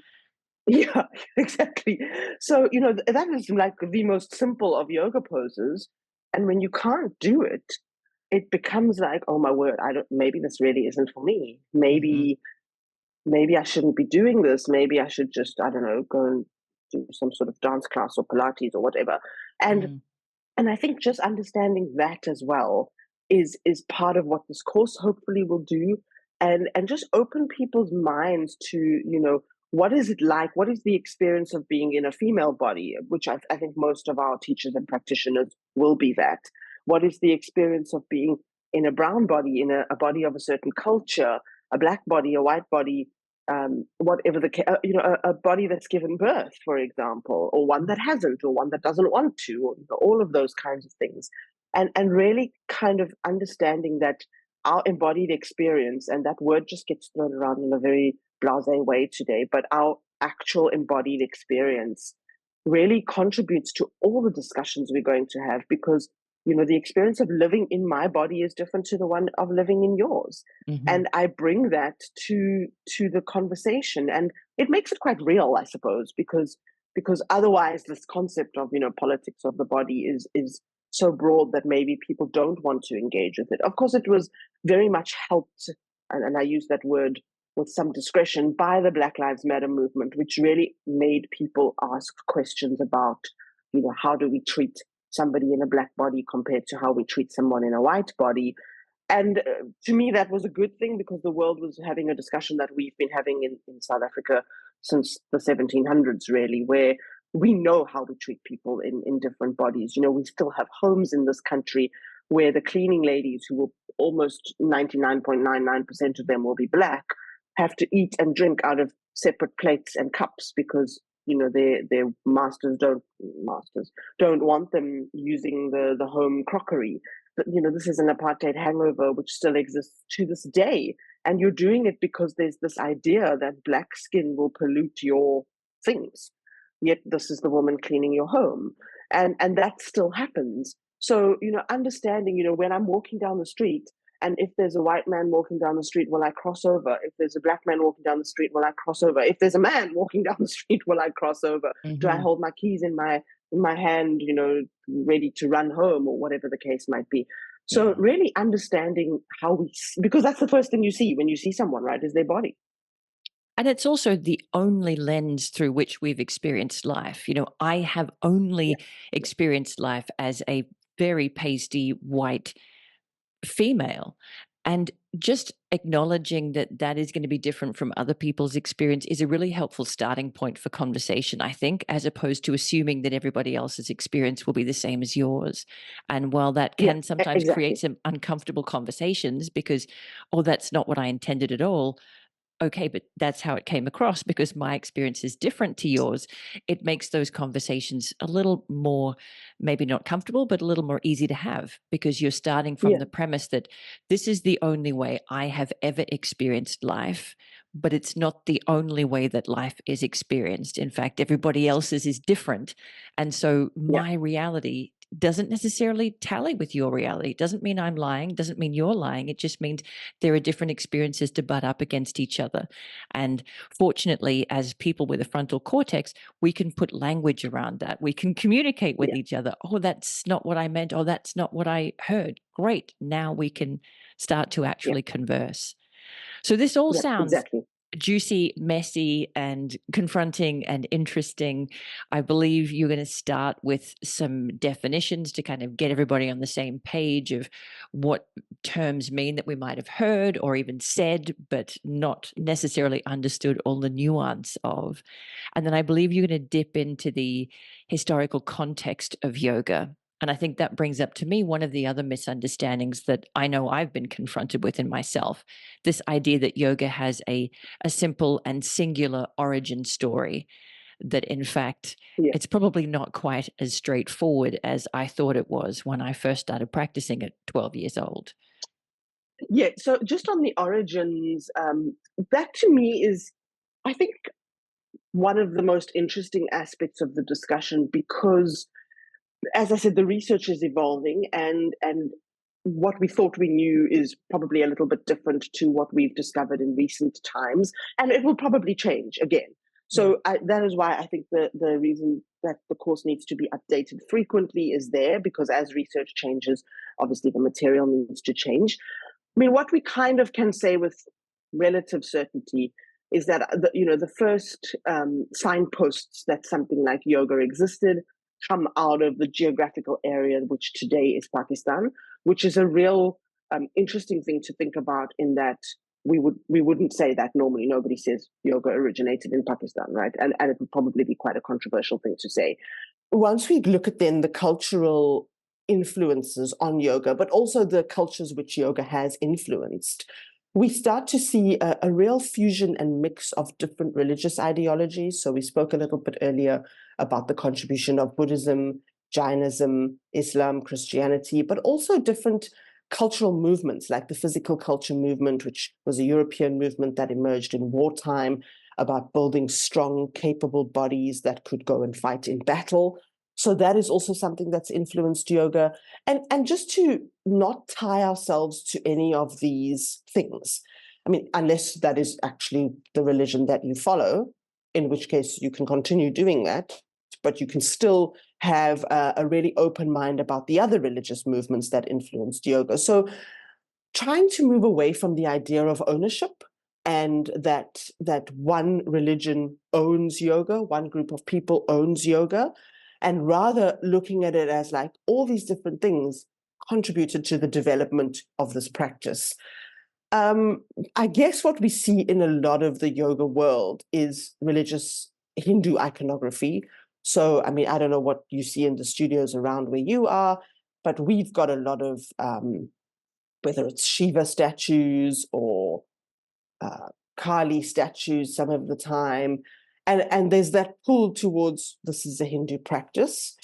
Yeah, exactly. So that is like the most simple of yoga poses, and when you can't do it, it becomes like, oh my word, maybe this really isn't for me. Maybe I shouldn't be doing this. Maybe I should just, I don't know, go and do some sort of dance class or Pilates or whatever. And I think just understanding that as well is part of what this course hopefully will do, and just open people's minds to, what is it like? What is the experience of being in a female body, which I think most of our teachers and practitioners will be that. What is the experience of being in a brown body, in a body of a certain culture, a black body, a white body, whatever a body that's given birth, for example, or one that hasn't, or one that doesn't want to, or all of those kinds of things, and really kind of understanding that our embodied experience, and that word just gets thrown around in a very blasé way today, but our actual embodied experience really contributes to all the discussions we're going to have, because the experience of living in my body is different to the one of living in yours. Mm-hmm. And I bring that to the conversation, and it makes it quite real, I suppose, because otherwise this concept of politics of the body is so broad that maybe people don't want to engage with it. Of course, it was very much helped and I use that word with some discretion, by the Black Lives Matter movement, which really made people ask questions about, how do we treat somebody in a black body compared to how we treat someone in a white body. And to me, that was a good thing, because the world was having a discussion that we've been having in South Africa since the 1700s, really, where we know how we treat people in different bodies. We still have homes in this country where the cleaning ladies, who will almost 99.99% of them will be black, have to eat and drink out of separate plates and cups, because their masters don't want them using the home crockery. But this is an apartheid hangover which still exists to this day, and you're doing it because there's this idea that black skin will pollute your things, yet this is the woman cleaning your home, and that still happens. So understanding, when I'm walking down the street, and if there's a white man walking down the street, will I cross over? If there's a black man walking down the street, will I cross over? If there's a man walking down the street, will I cross over? Mm-hmm. Do I hold my keys in my hand, ready to run home, or whatever the case might be? So really understanding how because that's the first thing you see when you see someone, right, is their body. And it's also the only lens through which we've experienced life. I have only experienced life as a very pasty white female. And just acknowledging that that is going to be different from other people's experience is a really helpful starting point for conversation, I think, as opposed to assuming that everybody else's experience will be the same as yours. And while that can sometimes create some uncomfortable conversations because, oh, that's not what I intended at all. Okay, but that's how it came across because my experience is different to yours. It makes those conversations a little more, maybe not comfortable, but a little more easy to have because you're starting from the premise that this is the only way I have ever experienced life, but it's not the only way that life is experienced. In fact, everybody else's is different. And so my reality doesn't necessarily tally with your reality. It doesn't mean I'm lying, doesn't mean you're lying. It just means there are different experiences to butt up against each other. And fortunately, as people with a frontal cortex, we can put language around that. We can communicate with each other. Oh, that's not what I meant. Oh, that's not what I heard. Great. Now we can start to actually converse. So this all sounds juicy, messy, and confronting and interesting. I believe you're going to start with some definitions to kind of get everybody on the same page of what terms mean that we might have heard or even said, but not necessarily understood all the nuance of. And then I believe you're going to dip into the historical context of yoga. And I think that brings up to me one of the other misunderstandings that I know I've been confronted with in myself, this idea that yoga has a simple and singular origin story, that in fact, it's probably not quite as straightforward as I thought it was when I first started practicing at 12 years old. Yeah, so just on the origins, that to me is, I think, one of the most interesting aspects of the discussion because, as I said, the research is evolving and what we thought we knew is probably a little bit different to what we've discovered in recent times, and it will probably change again. So that is why I think the reason that the course needs to be updated frequently is there, because as research changes, obviously the material needs to change. I mean, what we kind of can say with relative certainty is that the first signposts that something like yoga existed come out of the geographical area, which today is Pakistan, which is a real interesting thing to think about, in that we wouldn't say that normally. Nobody says yoga originated in Pakistan, right? And it would probably be quite a controversial thing to say. Once we look at then the cultural influences on yoga, but also the cultures which yoga has influenced, we start to see a real fusion and mix of different religious ideologies. So we spoke a little bit earlier about the contribution of Buddhism, Jainism, Islam, Christianity, but also different cultural movements like the physical culture movement, which was a European movement that emerged in wartime about building strong, capable bodies that could go and fight in battle. So that is also something that's influenced yoga. And just to not tie ourselves to any of these things. I mean, unless that is actually the religion that you follow, in which case you can continue doing that, but you can still have a really open mind about the other religious movements that influenced yoga. So trying to move away from the idea of ownership and that one religion owns yoga, one group of people owns yoga, and rather looking at it as like all these different things contributed to the development of this practice. I guess what we see in a lot of the yoga world is religious Hindu iconography. So, I mean, I don't know what you see in the studios around where you are, but we've got a lot of, whether it's Shiva statues or Kali statues some of the time. And there's that pull towards this is a Hindu practice.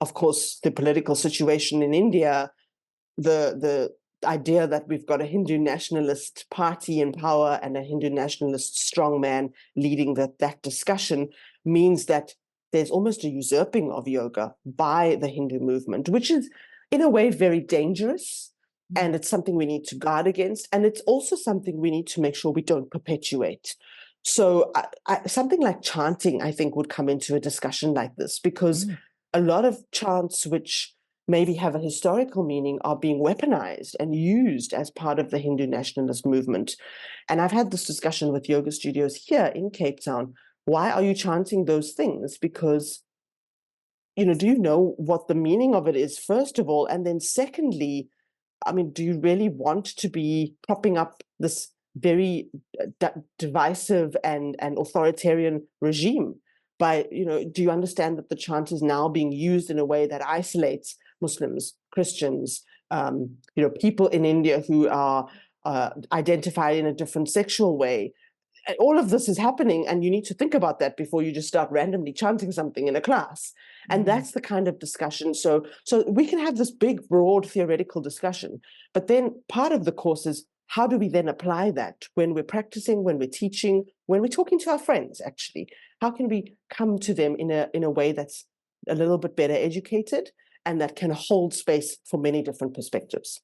Of course, the political situation in India, the idea that we've got a Hindu nationalist party in power and a Hindu nationalist strongman leading that discussion means that there's almost a usurping of yoga by the Hindu movement, which is in a way very dangerous. And it's something we need to guard against. And it's also something we need to make sure we don't perpetuate. So something like chanting, I think, would come into a discussion like this, because a lot of chants which maybe have a historical meaning are being weaponized and used as part of the Hindu nationalist movement. And I've had this discussion with yoga studios here in Cape Town. Why are you chanting those things? Because, do you know what the meaning of it is, first of all? And then secondly, I mean, do you really want to be propping up this very divisive and authoritarian regime by, do you understand that the chant is now being used in a way that isolates Muslims, Christians, people in India who are identified in a different sexual way? All of this is happening, and you need to think about that before you just start randomly chanting something in a class. And that's the kind of discussion. So we can have this big, broad theoretical discussion, but then part of the course is how do we then apply that when we're practicing, when we're teaching, when we're talking to our friends, actually? How can we come to them in a way that's a little bit better educated and that can hold space for many different perspectives?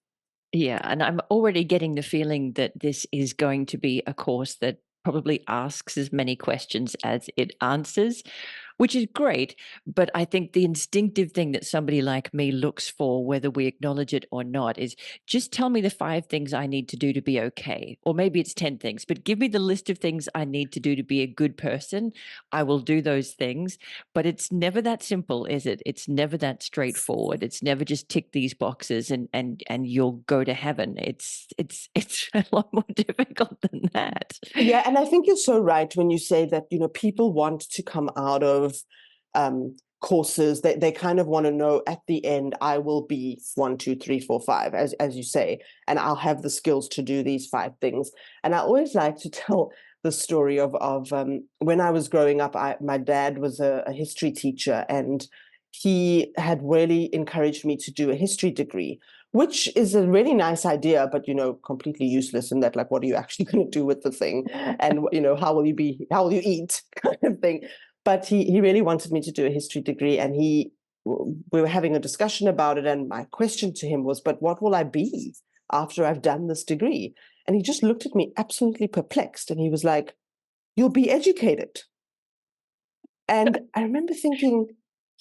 Yeah, and I'm already getting the feeling that this is going to be a course that probably asks as many questions as it answers, which is great. But I think the instinctive thing that somebody like me looks for, whether we acknowledge it or not, is just tell me the 5 things I need to do to be okay. Or maybe it's 10 things, but give me the list of things I need to do to be a good person. I will do those things. But it's never that simple, is it? It's never that straightforward. It's never just tick these boxes and you'll go to heaven. It's a lot more difficult than that. Yeah, and I think you're so right when you say that, people want to come out of courses that they kind of want to know at the end, I will be 1, 2, 3, 4, 5, as you say, and I'll have the skills to do these 5 things. And I always like to tell the story of when I was growing up, my dad was a history teacher, and he had really encouraged me to do a history degree, which is a really nice idea, but, completely useless in that, like, what are you actually going to do with the thing? And, how will you eat kind of thing? But he really wanted me to do a history degree, and we were having a discussion about it. And my question to him was, but what will I be after I've done this degree? And he just looked at me absolutely perplexed. And he was like, you'll be educated. And I remember thinking,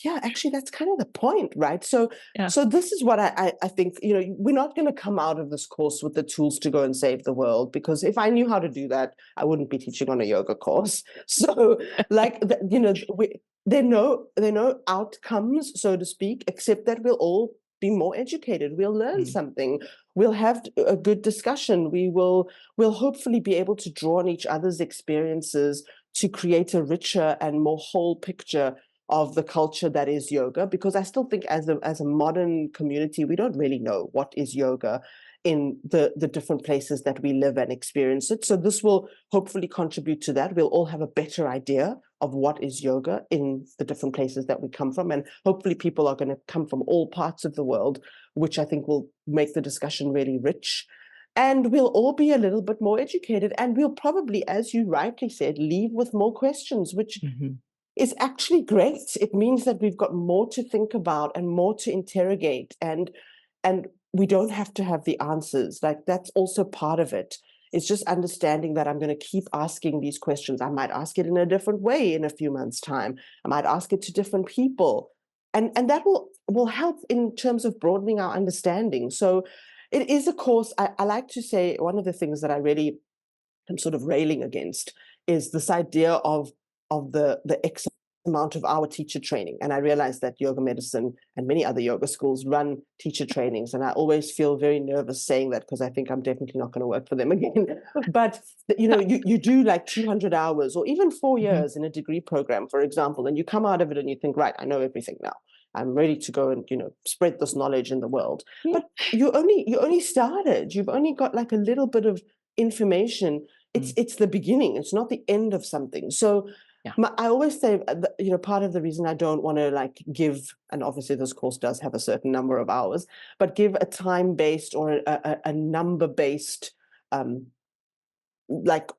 yeah, actually, that's kind of the point, right? So this is what I think, we're not going to come out of this course with the tools to go and save the world, because if I knew how to do that, I wouldn't be teaching on a yoga course. So like, there are no outcomes, so to speak, except that we'll all be more educated. We'll learn something. We'll have a good discussion. We'll hopefully be able to draw on each other's experiences to create a richer and more whole picture of the culture that is yoga, because I still think as a modern community, we don't really know what is yoga in the different places that we live and experience it. So this will hopefully contribute to that. We'll all have a better idea of what is yoga in the different places that we come from. And hopefully people are going to come from all parts of the world, which I think will make the discussion really rich. And we'll all be a little bit more educated. And we'll probably, as you rightly said, leave with more questions, which is actually great. It means that we've got more to think about and more to interrogate, and we don't have to have the answers. Like, that's also part of it. It's just understanding that I'm going to keep asking these questions. I might ask it in a different way in a few months' time. I might ask it to different people. And that will help in terms of broadening our understanding. So It is a course. I like to say one of the things that I really am sort of railing against is this idea of the X amount of hour teacher training. And I realize that yoga medicine and many other yoga schools run teacher trainings. And I always feel very nervous saying that because I think I'm definitely not going to work for them again. But, you do like 200 hours or even 4 years in a degree program, for example, and you come out of it and you think, right, I know everything now. I'm ready to go and, spread this knowledge in the world. But you only started. You've only got like a little bit of information. It's the beginning. It's not the end of something. So I always say, part of the reason I don't want to like give, and obviously this course does have a certain number of hours, but give a time-based or a number-based like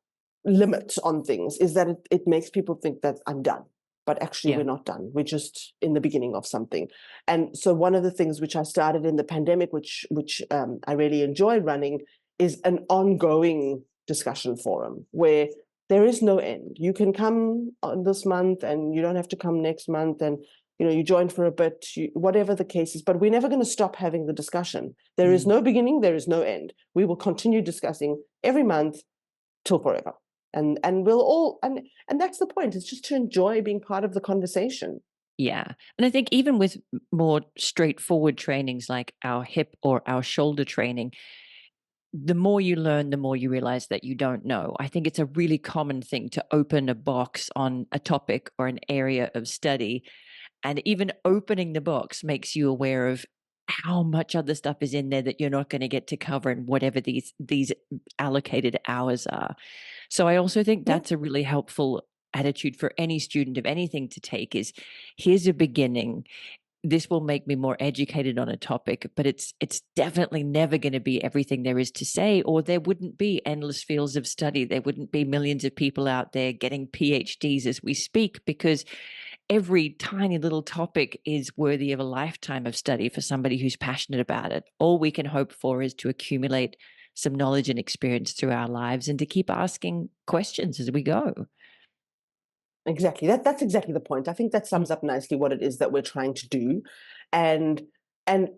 limit on things, is that it makes people think that I'm done. But actually, we're not done. We're just in the beginning of something. And so one of the things which I started in the pandemic, which I really enjoy running, is an ongoing discussion forum where there is no end. You can come on this month and you don't have to come next month, and you join for a bit, whatever the case is, but we're never going to stop having the discussion. There is no beginning, there is no end. We will continue discussing every month till forever. And we'll all, and that's the point. It's just to enjoy being part of the conversation. Yeah. And I think even with more straightforward trainings like our hip or our shoulder training, the more you learn, the more you realize that you don't know. I think it's a really common thing to open a box on a topic or an area of study. And even opening the box makes you aware of how much other stuff is in there that you're not going to get to cover in whatever these allocated hours are. So I also think that's a really helpful attitude for any student of anything to take is, here's a beginning. This will make me more educated on a topic, but it's definitely never going to be everything there is to say, or there wouldn't be endless fields of study. There wouldn't be millions of people out there getting PhDs as we speak, because every tiny little topic is worthy of a lifetime of study for somebody who's passionate about it. All we can hope for is to accumulate some knowledge and experience through our lives and to keep asking questions as we go. Exactly. That's exactly the point. I think that sums up nicely what it is that we're trying to do. And and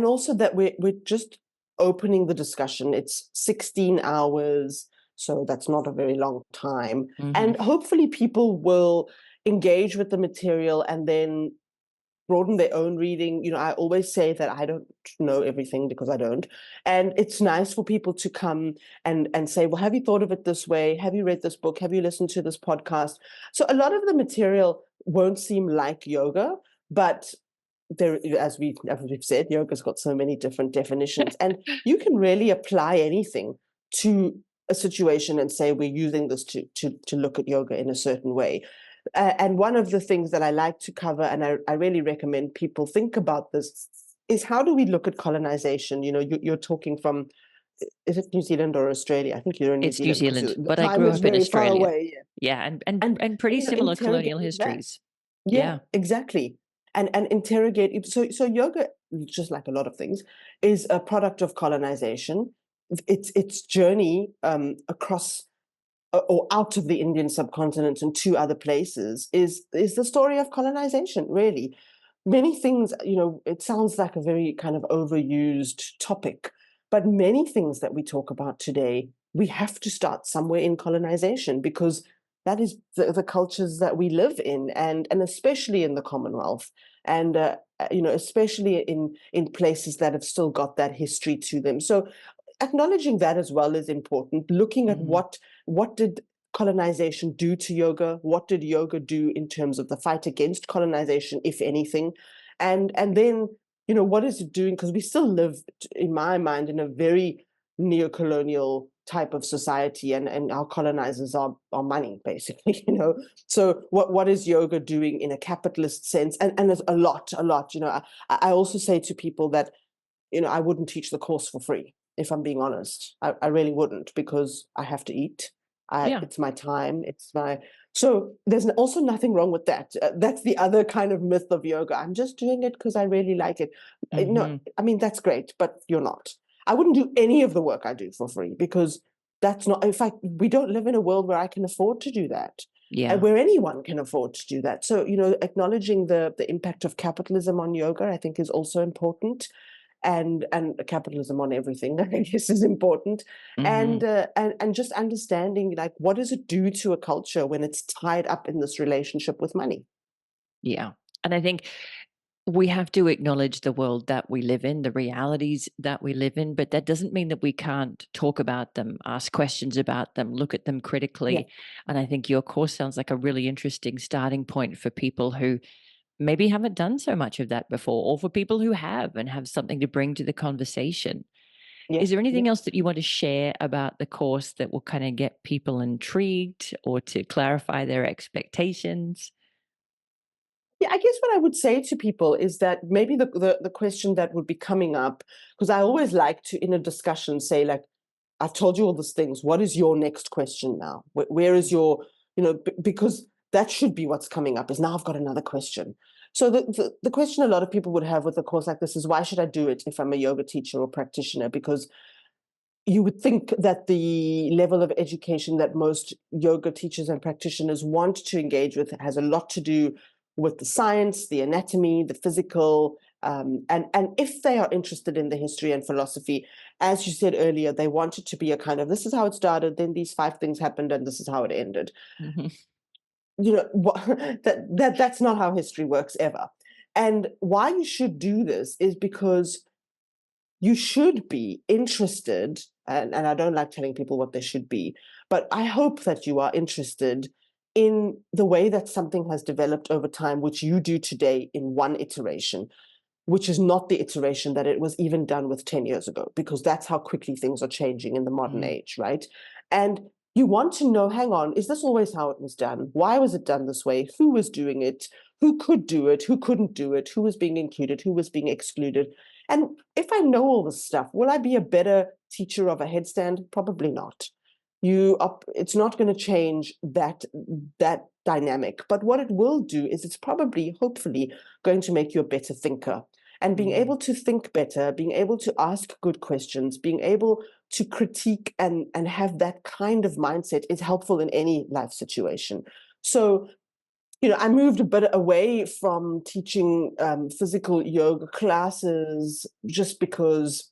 also that we're just opening the discussion. It's 16 hours, so that's not a very long time. And hopefully people will engage with the material and then broaden their own reading. I always say that I don't know everything, because I don't. And it's nice for people to come and say, well, have you thought of it this way? Have you read this book? Have you listened to this podcast? So a lot of the material won't seem like yoga, but there, as we've said, yoga's got so many different definitions, and you can really apply anything to a situation and say, we're using this to look at yoga in a certain way. And one of the things that I like to cover, and I really recommend people think about this, is how do we look at colonization? You're talking from, is it New Zealand or Australia? I think you're in New Zealand. It's New Zealand, but I time grew is up in very far Australia. away. Yeah, and pretty similar colonial histories. Yeah, exactly. And interrogate. So yoga, just like a lot of things, is a product of colonization. Its journey across or out of the Indian subcontinent and to other places is the story of colonization, really. Many things, it sounds like a very kind of overused topic, but many things that we talk about today, we have to start somewhere in colonization, because that is the cultures that we live in, and especially in the Commonwealth, and especially in places that have still got that history to them. So acknowledging that as well is important. Looking at what did colonization do to yoga? What did yoga do in terms of the fight against colonization, if anything? And then, what is it doing? Because we still live, in my mind, in a very neo-colonial type of society, and our colonizers are money, basically, So what is yoga doing in a capitalist sense? And there's a lot. I also say to people that, I wouldn't teach the course for free. If I'm being honest, I really wouldn't, because I have to eat. It's my time. So there's also nothing wrong with that. That's the other kind of myth of yoga. I'm just doing it because I really like it. No, I mean, that's great, but you're not. I wouldn't do any of the work I do for free, because that's not, in fact, we don't live in a world where I can afford to do that. And where anyone can afford to do that. So, acknowledging the impact of capitalism on yoga, I think, is also important. and capitalism on everything, I guess, is important. Mm-hmm. And just understanding, like, what does it do to a culture when it's tied up in this relationship with money? Yeah. And I think we have to acknowledge the world that we live in, the realities that we live in, but that doesn't mean that we can't talk about them, ask questions about them, look at them Yeah. critically. And I think your course sounds like a really interesting starting point for people who maybe haven't done so much of that before, or for people who have and have something to bring to the conversation. Yeah. Is there Yeah. anything else that you want to share about the course that will kind of get people intrigued or to clarify their expectations? Yeah, I guess what I would say to people is that maybe the question that would be coming up, because I always like to, in a discussion, say, like, I've told you all these things. What is your next question now? Where is your, because that should be what's coming up, is now I've got another question. So the question a lot of people would have with a course like this is, why should I do it if I'm a yoga teacher or practitioner? Because you would think that the level of education that most yoga teachers and practitioners want to engage with has a lot to do with the science, the anatomy, the physical, and if they are interested in the history and philosophy, as you said earlier, they want it to be a kind of, this is how it started, then these 5 things happened, and this is how it ended. Mm-hmm. That's not how history works ever. And why you should do this is because you should be interested, and I don't like telling people what they should be, but I hope that you are interested in the way that something has developed over time, which you do today in one iteration, which is not the iteration that it was even done with 10 years ago, because that's how quickly things are changing in the modern age, right? And you want to know, hang on, is this always how it was done? Why was it done this way? Who was doing it? Who could do it? Who couldn't do it? Who was being included? Who was being excluded? And if I know all this stuff, will I be a better teacher of a headstand? Probably not. It's not going to change that dynamic. But what it will do is it's probably, hopefully, going to make you a better thinker. And being able to think better, being able to ask good questions, being able to critique and have that kind of mindset is helpful in any life situation. So, I moved a bit away from teaching physical yoga classes just because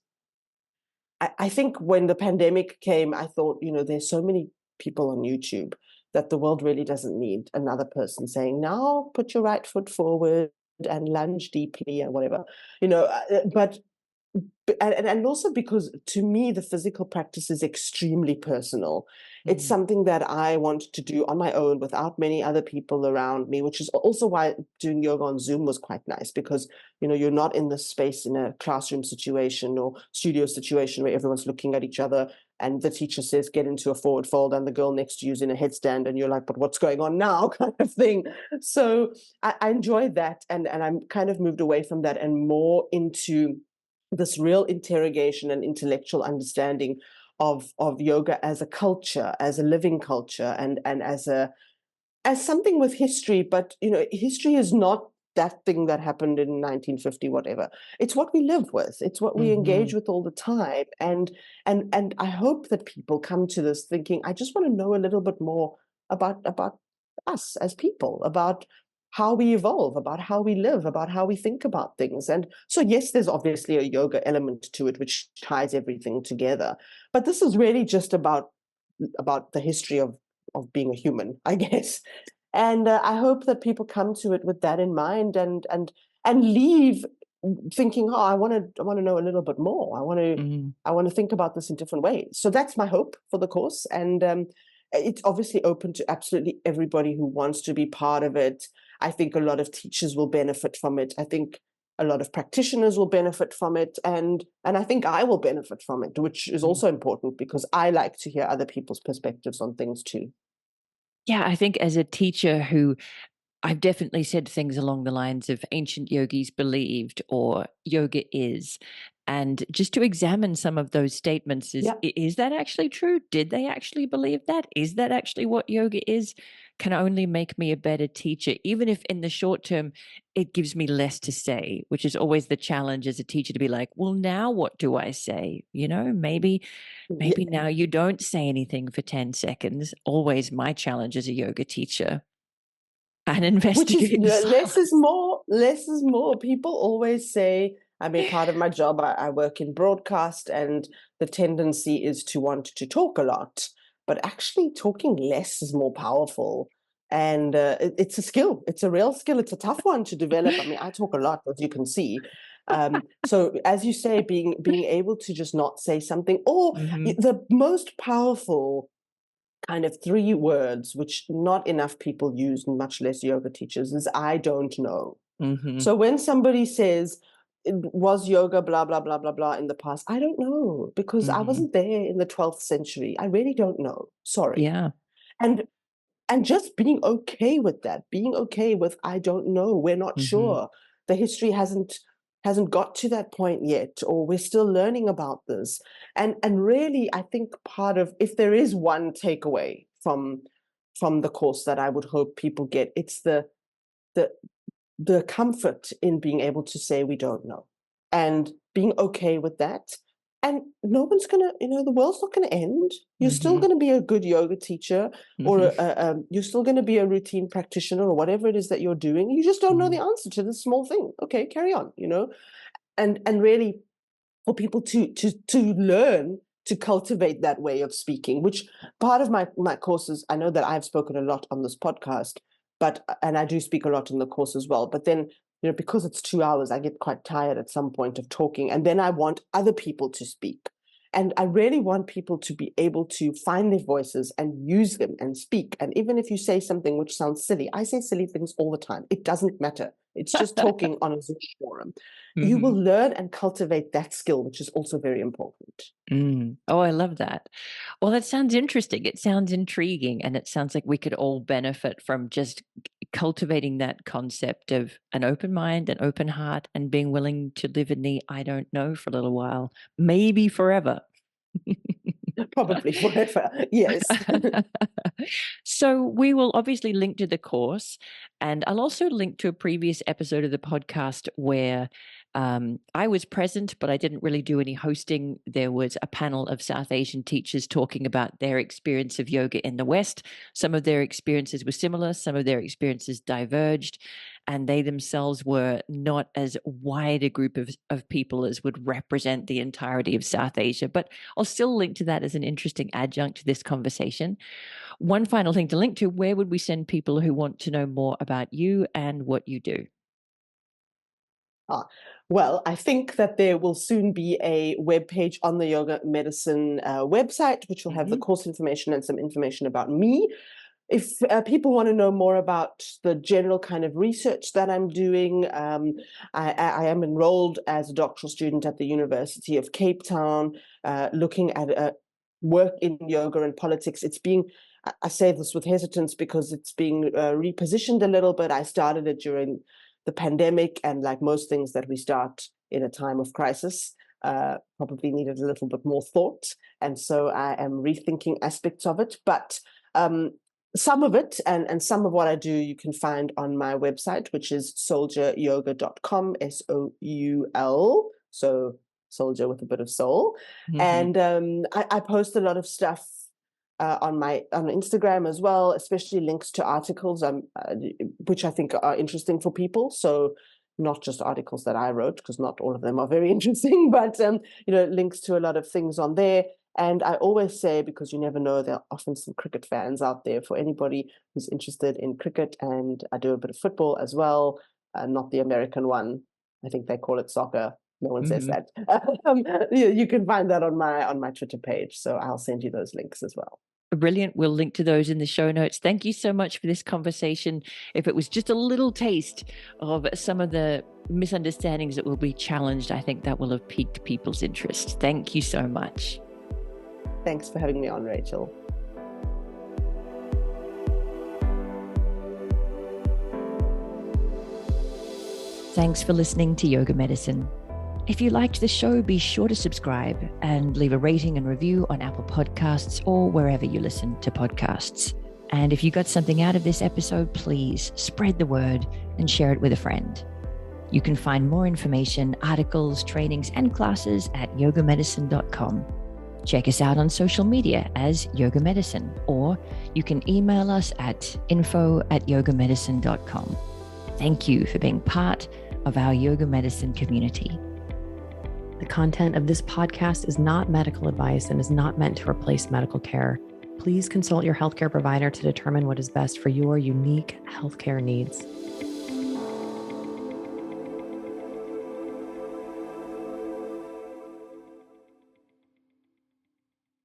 I think when the pandemic came, I thought, there's so many people on YouTube that the world really doesn't need another person saying, now put your right foot forward and lunge deeply and whatever, but and also because to me the physical practice is extremely personal. It's something that I want to do on my own without many other people around me, which is also why doing yoga on Zoom was quite nice, because you're not in this space in a classroom situation or studio situation where everyone's looking at each other and the teacher says get into a forward fold and the girl next to you is in a headstand and you're like, but what's going on now, kind of thing. So I enjoyed that, and I'm kind of moved away from that and more into this real interrogation and intellectual understanding of yoga as a culture, as a living culture, and as something with history. But history is not that thing that happened in 1950 whatever. It's what we live with, it's what we engage with all the time. And I hope that people come to this thinking, I just want to know a little bit more about us as people, about how we evolve, about how we live, about how we think about things. And so, yes, there's obviously a yoga element to it, which ties everything together. But this is really just about the history of being a human, I guess. And I hope that people come to it with that in mind and leave thinking, oh, I want to know a little bit more. I want to think about this in different ways. So that's my hope for the course, and it's obviously open to absolutely everybody who wants to be part of it. I think a lot of teachers will benefit from it. I think a lot of practitioners will benefit from it, and I think I will benefit from it, which is also important because I like to hear other people's perspectives on things too. Yeah, I think as a teacher who I've definitely said things along the lines of ancient yogis believed or yoga is. And just to examine some of those statements Yeah. is that actually true? Did they actually believe that? Is that actually what yoga is? Can only make me a better teacher, even if in the short term it gives me less to say, which is always the challenge as a teacher to be like, well, now what do I say? Maybe now you don't say anything for 10 seconds. Always my challenge as a yoga teacher. And Which is investigate the less is silence. more, less is more. People always say, I mean, part of my job, I work in broadcast, and the tendency is to want to talk a lot, but actually talking less is more powerful. And it's a skill. It's a real skill. It's a tough one to develop. I mean, I talk a lot, as you can see. So as you say, being able to just not say something, or the most powerful kind of 3 words, which not enough people use, much less yoga teachers, is I don't know. So when somebody says, was yoga blah, blah, blah, blah, blah in the past, I don't know, because I wasn't there in the 12th century. I really don't know. Sorry. Yeah. And just being okay with that, being okay with I don't know, we're not sure. The history hasn't got to that point yet, or we're still learning about this. And really, I think part of, if there is one takeaway from the course that I would hope people get, it's the comfort in being able to say we don't know, and being okay with that. And no one's gonna, the world's not gonna end. You're still gonna be a good yoga teacher, or you're still gonna be a routine practitioner, or whatever it is that you're doing. You just don't know the answer to this small thing. Okay, carry on. And really, for people to learn to cultivate that way of speaking, which part of my courses, I know that I've spoken a lot on this podcast, and I do speak a lot in the course as well. But then, because it's 2 hours, I get quite tired at some point of talking, and then I want other people to speak. And I really want people to be able to find their voices and use them and speak. And even if you say something which sounds silly, I say silly things all the time. It doesn't matter. It's just talking on a Zoom forum. You will learn and cultivate that skill, which is also very important. Oh, I love that. Well, that sounds interesting. It sounds intriguing. And it sounds like we could all benefit from just cultivating that concept of an open mind, an open heart, and being willing to live in the I don't know for a little while, maybe forever. Probably forever, yes. So we will obviously link to the course, and I'll also link to a previous episode of the podcast where I was present, but I didn't really do any hosting. There was a panel of South Asian teachers talking about their experience of yoga in the West. Some of their experiences were similar, some of their experiences diverged, and they themselves were not as wide a group of people as would represent the entirety of South Asia. But I'll still link to that as an interesting adjunct to this conversation. One final thing to link to: where would we send people who want to know more about you and what you do? Well, I think that there will soon be a webpage on the Yoga Medicine website, which will have the course information and some information about me. If people want to know more about the general kind of research that I'm doing, I am enrolled as a doctoral student at the University of Cape Town, looking at work in yoga and politics. I say this with hesitance because it's being repositioned a little bit. I started it during the pandemic, and like most things that we start in a time of crisis, probably needed a little bit more thought. And so I am rethinking aspects of it. But some of it and some of what I do you can find on my website, which is souljayoga.com, SOUL, so soldier with a bit of soul. And I post a lot of stuff on Instagram as well, especially links to articles which I think are interesting for people. So not just articles that I wrote, because not all of them are very interesting, but links to a lot of things on there. And I always say, because you never know, there are often some cricket fans out there, for anybody who's interested in cricket, and I do a bit of football as well, not the American one. I think they call it soccer. No one says that. You can find that on my Twitter page. So I'll send you those links as well. Brilliant. We'll link to those in the show notes. Thank you so much for this conversation. If it was just a little taste of some of the misunderstandings that will be challenged, I think that will have piqued people's interest. Thank you so much. Thanks for having me on, Rachel. Thanks for listening to Yoga Medicine. If you liked the show, be sure to subscribe and leave a rating and review on Apple Podcasts or wherever you listen to podcasts. And if you got something out of this episode, please spread the word and share it with a friend. You can find more information, articles, trainings, and classes at yogamedicine.com. Check us out on social media as Yoga Medicine, or you can email us at info@yogamedicine.com. Thank you for being part of our Yoga Medicine community. The content of this podcast is not medical advice and is not meant to replace medical care. Please consult your healthcare provider to determine what is best for your unique healthcare needs.